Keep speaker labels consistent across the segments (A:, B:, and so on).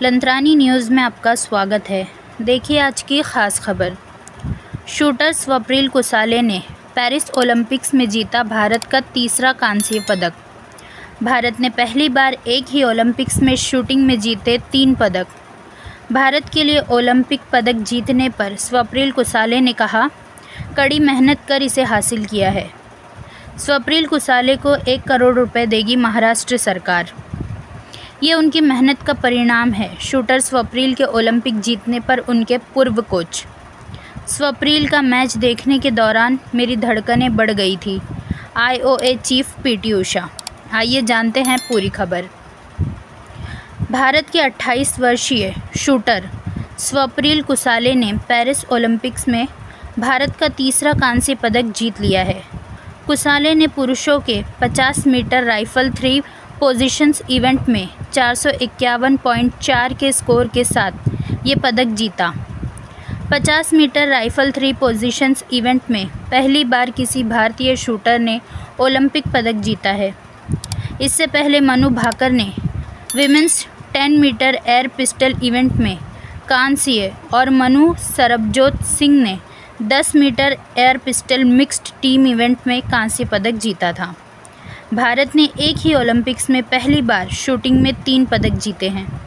A: लंत्रानी news में आपका स्वागत है। देखिए आज की ख़ास खबर। शूटर स्वप्निल कुसाले ने पेरिस ओलंपिक्स में जीता भारत का तीसरा कांस्य पदक। भारत ने पहली बार एक ही ओलंपिक्स में शूटिंग में जीते 3 पदक। भारत के लिए ओलंपिक पदक जीतने पर स्वप्निल कुसाले ने कहा, कड़ी मेहनत कर इसे हासिल किया है। स्वप्निल कुसाले को 1 करोड़ रुपए देगी महाराष्ट्र सरकार। ये उनकी मेहनत का परिणाम है। शूटर स्वप्निल के ओलंपिक जीतने पर उनके पूर्व कोच। स्वप्निल का मैच देखने के दौरान मेरी धड़कनें बढ़ गई थी। IOA chief PT Usha. आइए जानते हैं पूरी खबर। भारत के 28 वर्षीय शूटर स्वप्निल कुसाले ने पेरिस ओलंपिक्स में भारत का तीसरा कांस्य पदक जीत लिया है। कुसाले ने पुरुषों के 50 मीटर राइफल 3 पोजीशंस इवेंट में 451.4 के स्कोर के साथ ये पदक जीता। 50 मीटर राइफल 3 पोजीशंस इवेंट में पहली बार किसी भारतीय शूटर ने ओलंपिक पदक जीता है। इससे पहले मनु भाकर ने women's 10 metre air pistol event में कांस्य और मनु सरबजोत सिंह ने 10 metre air pistol mixed team event में कांस्य पदक जीता था। भारत ने एक ही ओलंपिक्स में पहली बार शूटिंग में 3 पदक जीते हैं।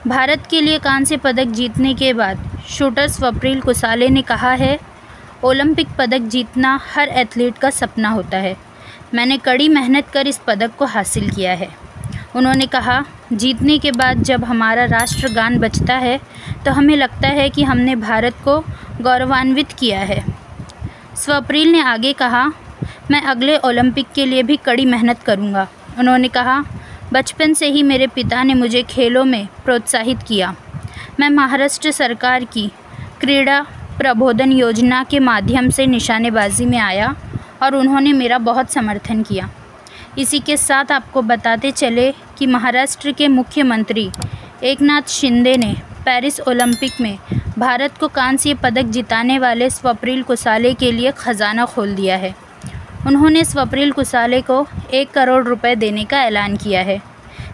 A: भारत के लिए कांस्य पदक जीतने के बाद शूटर स्वप्निल कुसाले ने कहा है, ओलंपिक पदक जीतना हर एथलीट का सपना होता है। मैंने कड़ी मेहनत कर इस पदक को हासिल किया है। उन्होंने कहा, जीतने के बाद जब हमारा राष्ट्रगान बजता है तो हमें लगता है कि हमने भारत को गौरवान्वित किया है। स्वप्निल ने आगे कहा, मैं अगले ओलंपिक के लिए भी कड़ी मेहनत करूंगा। उन्होंने कहा, बचपन से ही मेरे पिता ने मुझे खेलों में प्रोत्साहित किया। मैं महाराष्ट्र सरकार की क्रीड़ा प्रबोधन योजना के माध्यम से निशानेबाजी में आया और उन्होंने मेरा बहुत समर्थन किया। इसी के साथ आपको बताते चले कि महाराष्ट्र के मुख्यमंत्री एकनाथ शिंदे ने पेरिस ओलंपिक में भारत को कांस्य पदक जिताने वाले स्वप्निल कुसाले के लिए खजाना खोल दिया है। उन्होंने स्वप्निल कुसाले को 1 करोड़ रुपए देने का ऐलान किया है।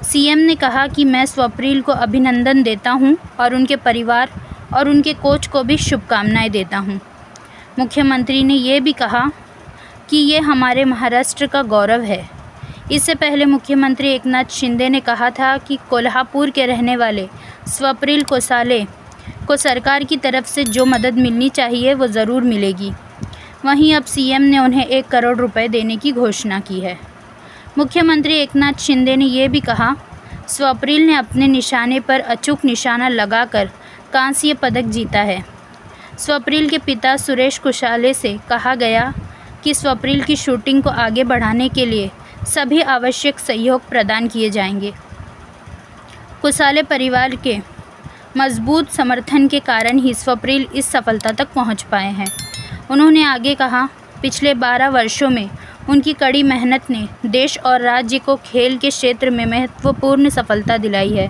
A: सीएम ने कहा कि मैं स्वप्निल को अभिनंदन देता हूं और उनके परिवार और उनके कोच को भी शुभकामनाएं देता हूं। मुख्यमंत्री ने ये भी कहा कि ये हमारे महाराष्ट्र का गौरव है। इससे पहले मुख्यमंत्री एकनाथ शिंदे ने कहा था कि कोल्हापुर के रहने वाले स्वप्निल कुसाले को सरकार की तरफ से जो मदद मिलनी चाहिए वो ज़रूर मिलेगी। वहीं अब सीएम ने उन्हें 1 करोड़ रुपए देने की घोषणा की है। मुख्यमंत्री एकनाथ शिंदे ने यह भी कहा, स्वप्निल ने अपने निशाने पर अचूक निशाना लगाकर कांस्य पदक जीता है। स्वप्निल के पिता सुरेश कुसाले से कहा गया कि स्वप्निल की शूटिंग को आगे बढ़ाने के लिए सभी आवश्यक सहयोग प्रदान किए जाएंगे। कुसाले परिवार के मजबूत समर्थन के कारण ही स्वप्निल इस सफलता तक पहुंच पाए हैं। उन्होंने आगे कहा, पिछले 12 वर्षों में उनकी कड़ी मेहनत ने देश और राज्य को खेल के क्षेत्र में महत्वपूर्ण सफलता दिलाई है।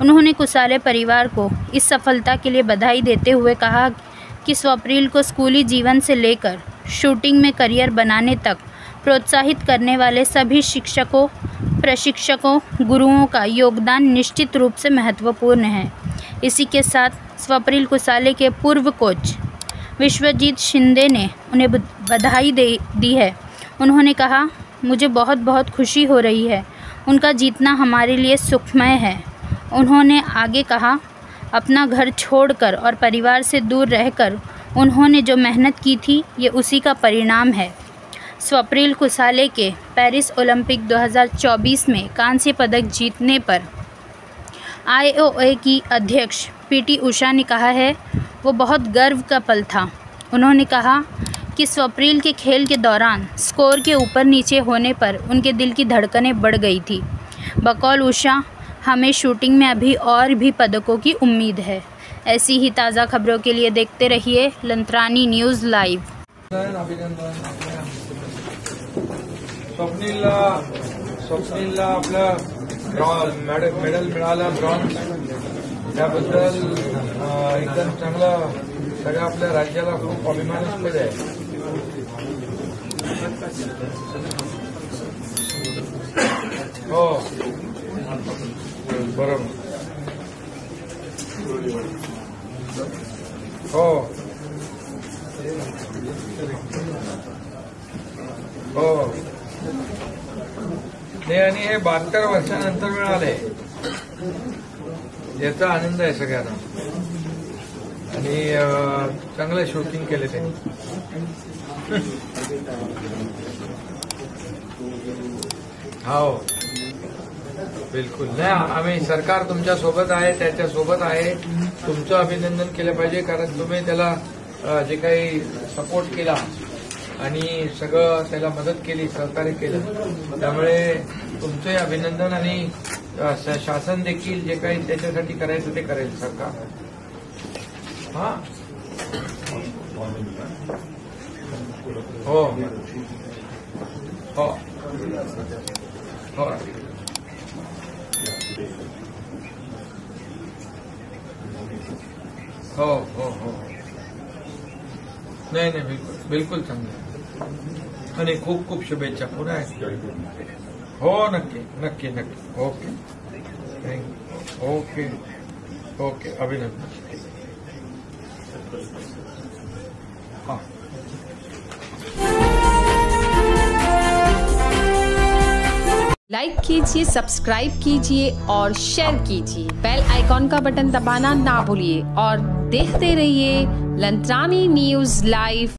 A: उन्होंने कुसाले परिवार को इस सफलता के लिए बधाई देते हुए कहा कि स्वप्निल को स्कूली जीवन से लेकर शूटिंग में करियर बनाने तक प्रोत्साहित करने वाले सभी शिक्षकों, प्रशिक्षकों, गुरुओं का योगदान निश्चित रूप से महत्वपूर्ण है। इसी के साथ स्वप्निल कुसाले के पूर्व कोच विश्वजीत शिंदे ने उन्हें बधाई दी है। उन्होंने कहा, मुझे बहुत बहुत खुशी हो रही है। उनका जीतना हमारे लिए सुखमय है। उन्होंने आगे कहा, अपना घर छोड़कर और परिवार से दूर रहकर उन्होंने जो मेहनत की थी ये उसी का परिणाम है। स्वप्निल कुसाले के पेरिस ओलंपिक 2024 में कांस्य पदक जीतने पर आईओए की अध्यक्ष पीटी उषा ने कहा है, वो बहुत गर्व का पल था। उन्होंने कहा कि स्वप्निल के खेल के दौरान स्कोर के ऊपर नीचे होने पर उनके दिल की धड़कनें बढ़ गई थी। बकौल उषा, हमें शूटिंग में अभी और भी पदकों की उम्मीद है। ऐसी ही ताज़ा खबरों के लिए देखते रहिए लंत्रानी न्यूज़ लाइव।
B: स्वप्निलला आपलं मेडल मिळालं ब्रॉन्झ, त्याबद्दल एकदम चांगलं सगळ्या आपल्या राज्याला खूप अभिमानास्पद आहे। हो बरोबर। हो हो नाही, आणि हे 72 वर्षानंतर मिळालंय याचा आनंद आहे सगळ्यांना. आणि चांगलं शूटिंग केलं त्यांनी. हो बिलकुल नाही, आम्ही सरकार तुमच्या सोबत आहे, त्याच्या सोबत आहे. तुमचं अभिनंदन केलं पाहिजे, कारण तुम्ही त्याला जे काही सपोर्ट केला आणि सगळं त्याला मदत केली, सहकार्य केलं, त्यामुळे तुमचे अभिनंदन. आणि शासन देखील जे काही त्याच्यासाठी करायचं ते करेल सरकार. हा हो हो हो हो हो हो नाही नाही, बिलकुल बिलकुल चांगलं. आणि खूप खूप शुभेच्छा पुन्हा. हो नक्की नक्की नक्की. Okay thank you. ओके ओके अभिनंदन. हाँ
C: लाइक कीजिए, सब्सक्राइब कीजिए और शेयर कीजिए। बेल आइकॉन का बटन दबाना ना भूलिए और देखते रहिए लंत्रानी न्यूज़ लाइव।